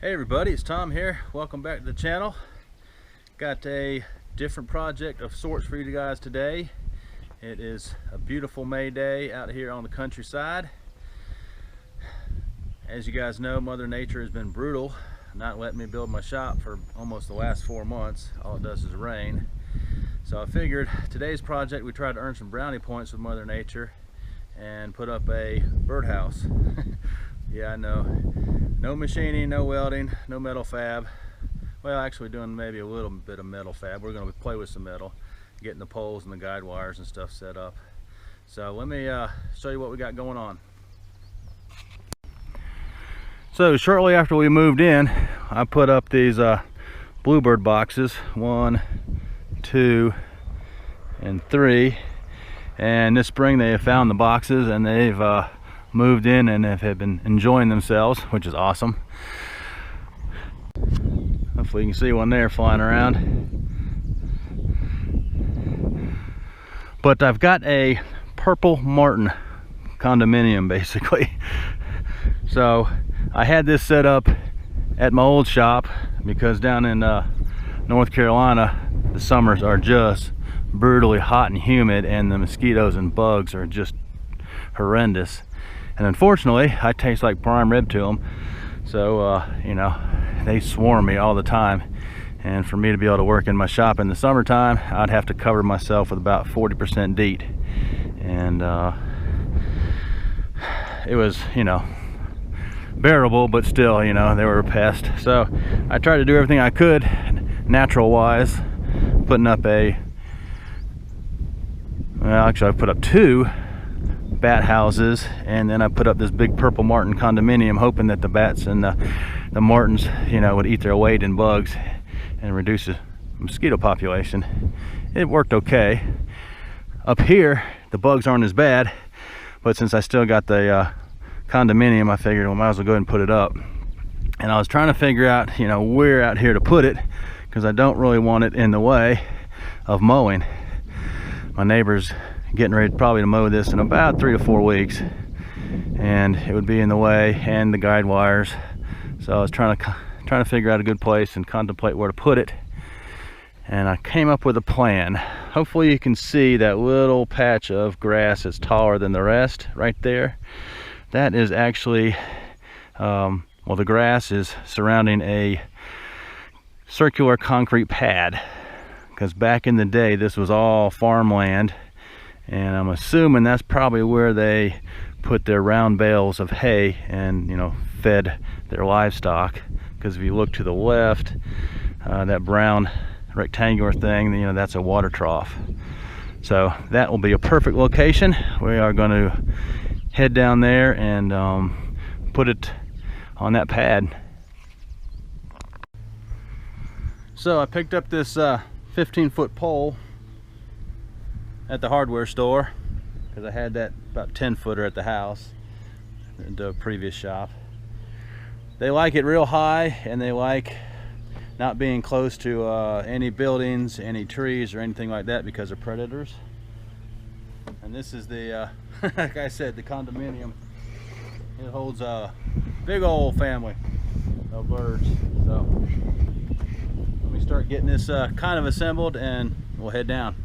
Hey everybody, it's Tom here. Welcome back to the channel. Got a different project of sorts for you guys today. It is a beautiful May day out here on the countryside. As you guys know, Mother Nature has been brutal, not letting me build my shop for almost the last 4 months. All it does is rain. So I figured today's project we tried to earn some brownie points with Mother Nature and put up a birdhouse. Yeah, I know. No machining, no welding, no metal fab. Well, actually doing maybe a little bit of metal fab. We're going to play with some metal, getting the poles and the guide wires and stuff set up. So let me show you what we got going on. So shortly after we moved in, I put up these bluebird boxes, 1, 2, and 3. And this spring they have found the boxes and they've moved in and have been enjoying themselves, which is awesome. Hopefully you can see one there flying around. But I've got a purple martin condominium basically. So I had this set up at my old shop because down in North Carolina the summers are just brutally hot and humid, and the mosquitoes and bugs are just horrendous. And unfortunately, I taste like prime rib to them. So, you know, they swarm me all the time. And for me to be able to work in my shop in the summertime, I'd have to cover myself with about 40% DEET. And it was, you know, bearable, but still, you know, they were a pest. So I tried to do everything I could, natural-wise, putting up a, well, actually I put up 2 bat houses, and then I put up this big purple martin condominium, hoping that the bats and the martins, you know, would eat their weight in bugs and reduce the mosquito population. It worked okay. Up here the bugs aren't as bad, but since I still got the condominium, I figured, well, might as well go ahead and put it up. And I was trying to figure out, you know, where out here to put it, because I don't really want it in the way of mowing. My neighbor's getting ready probably to mow this in about 3 to 4 weeks, and it would be in the way, and the guide wires. So I was trying to figure out a good place and contemplate where to put it, and I came up with a plan. Hopefully you can see that little patch of grass that's taller than the rest right there. That is actually well, the grass is surrounding a circular concrete pad, because back in the day this was all farmland. And I'm assuming that's probably where they put their round bales of hay and, you know, fed their livestock. Because if you look to the left, that brown rectangular thing, you know, that's a water trough. So that will be a perfect location. We are going to head down there and put it on that pad. So I picked up this 15-foot pole at the hardware store, because I had that about 10-footer at the house in the previous shop. They like it real high, and they like not being close to any buildings, any trees, or anything like that because of predators. And this is the like I said, the condominium. It holds a big old family of birds. So let me start getting this kind of assembled, and we'll head down.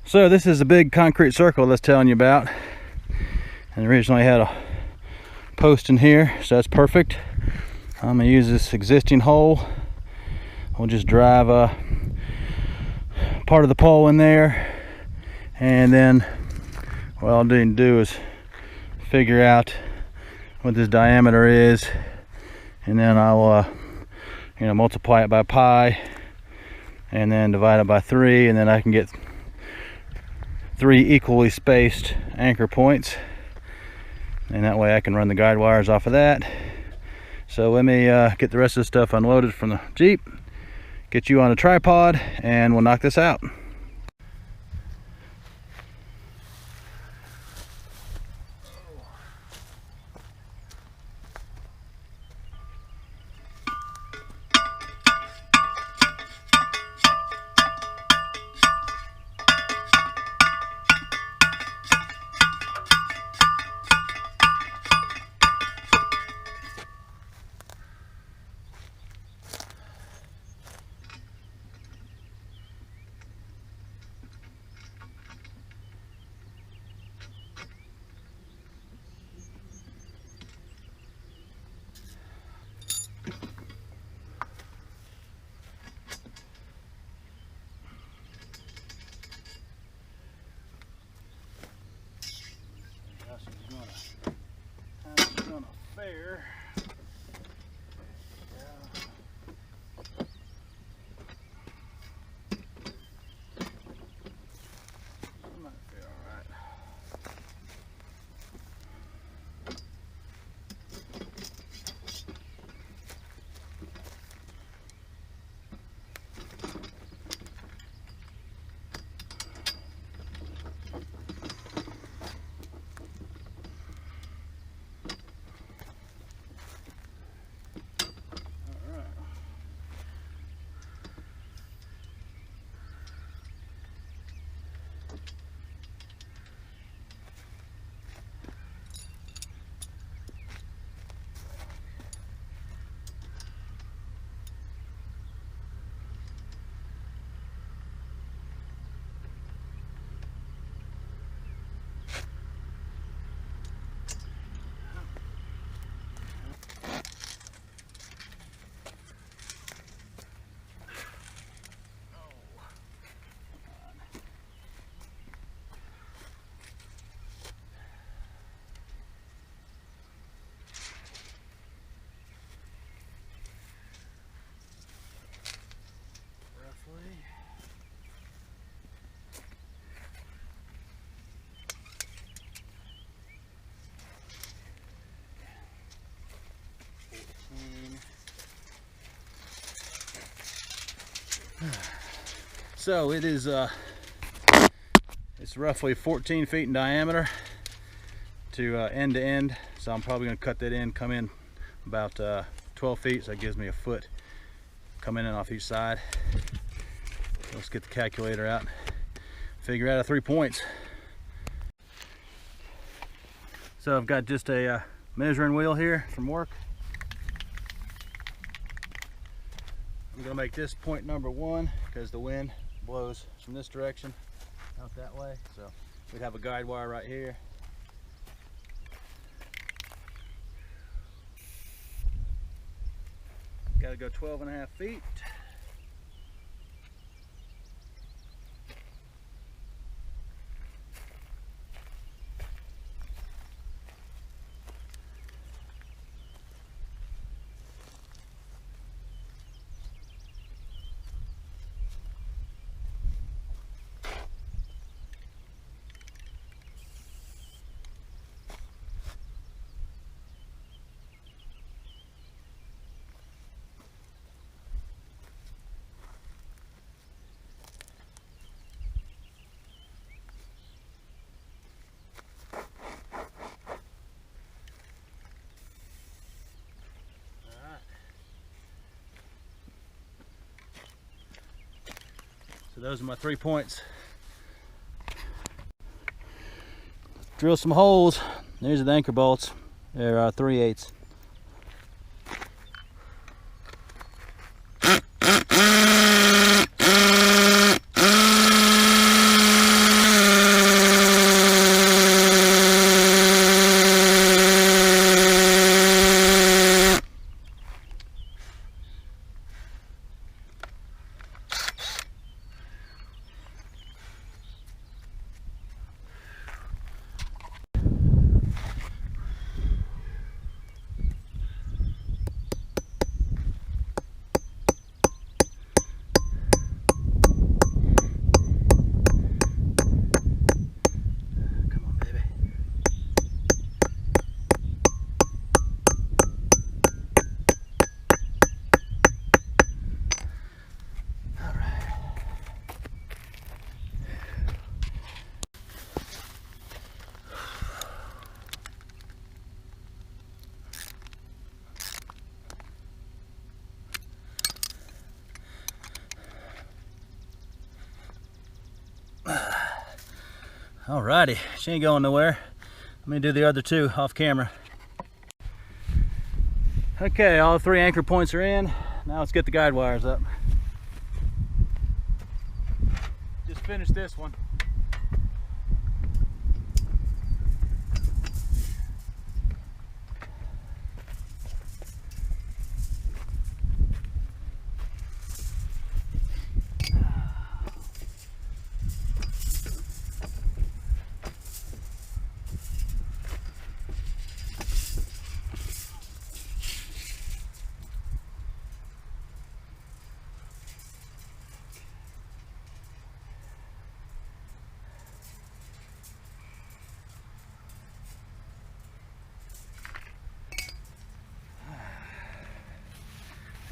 So this is a big concrete circle I was telling you about, and originally had a post in here, so that's perfect. I'm gonna use this existing hole. We'll just drive part of the pole in there, and then what I'll need to do is figure out what this diameter is, and then I'll multiply it by pi, and then divide it by 3, and then I can get 3 equally spaced anchor points, and that way I can run the guide wires off of that. So let me get the rest of the stuff unloaded from the Jeep, get you on a tripod, and we'll knock this out. Fair. So it is it's roughly 14 feet in diameter to end, so I'm probably going to cut that in, come in about 12 feet, so that gives me a foot coming in off each side. Let's get the calculator out, figure out 3 points. So I've got just a measuring wheel here from work. I'm going to make this point number 1 because the wind blows from this direction out that way, so we'd have a guide wire right here. Got to go 12.5 feet. So those are my 3 points. Drill some holes. There's the anchor bolts. They're 3/8. Alrighty, she ain't going nowhere. Let me do the other two off camera. Okay, all 3 anchor points are in. Now let's get the guide wires up. Just finished this one.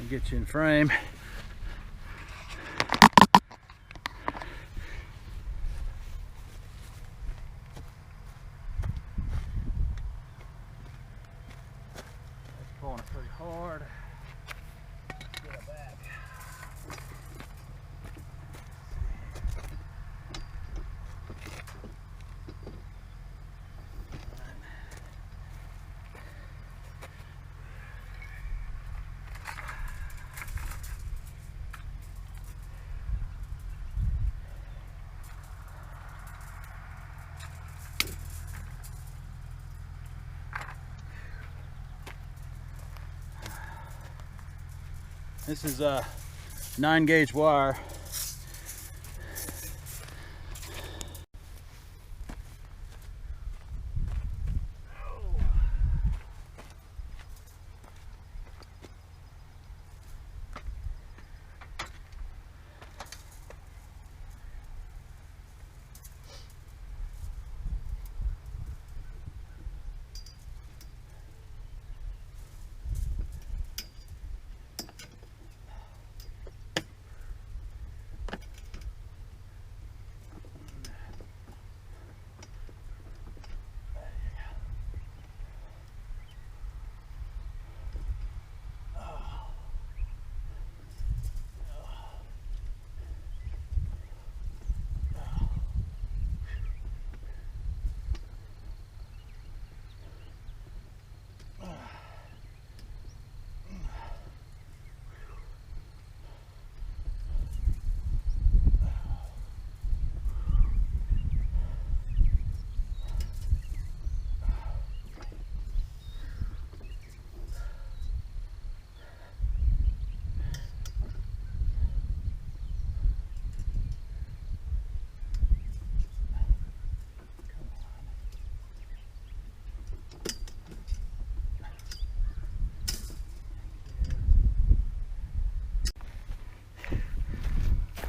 And get you in frame. That's pulling it pretty hard. Get it back. This is a 9-gauge wire.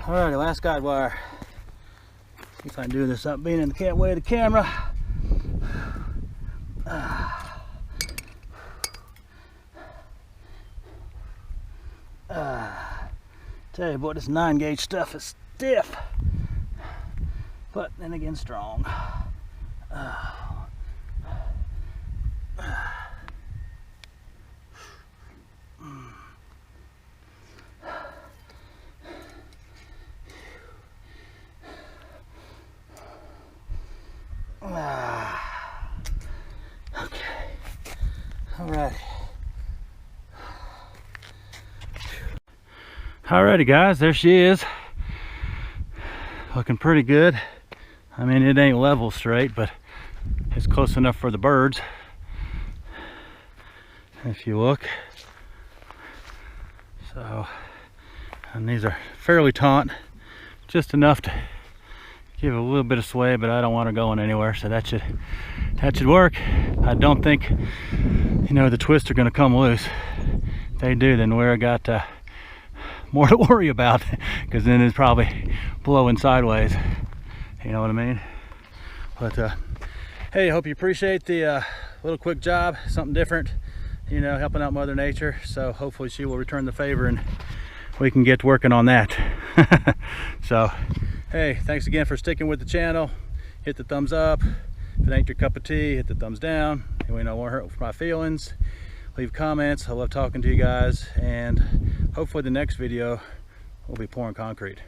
Alrighty, last guide wire. See if I can do this up being in the way of the camera. Tell you what, this 9-gauge stuff is stiff, but then again strong. Okay. Alrighty. Alrighty guys, there she is. Looking pretty good. I mean, it ain't level straight, but it's close enough for the birds. If you look. So, and these are fairly taut, just enough to give it a little bit of sway, but I don't want her going anywhere, so that should work. I don't think, you know, the twists are going to come loose. If they do, then we're got more to worry about, because then it's probably blowing sideways. You know what I mean? But hey, I hope you appreciate the little quick job, something different, you know, helping out Mother Nature. So hopefully she will return the favor and we can get working on that. So hey, thanks again for sticking with the channel. Hit the thumbs up. If it ain't your cup of tea, hit the thumbs down. And we don't want to hurt my feelings. Leave comments. I love talking to you guys, and hopefully the next video we'll be pouring concrete.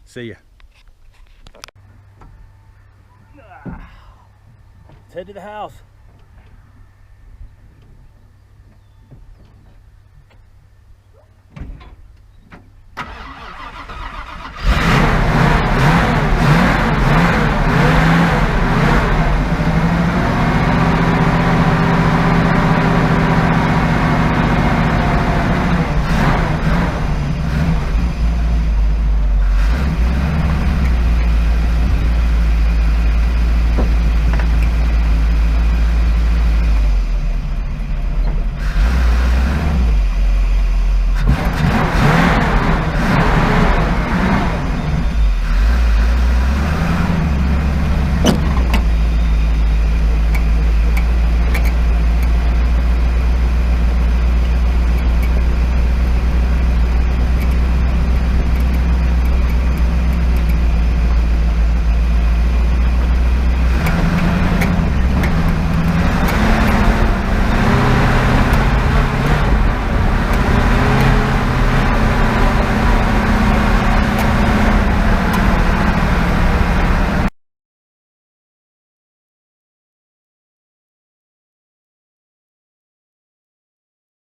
See ya. Let's head to the house.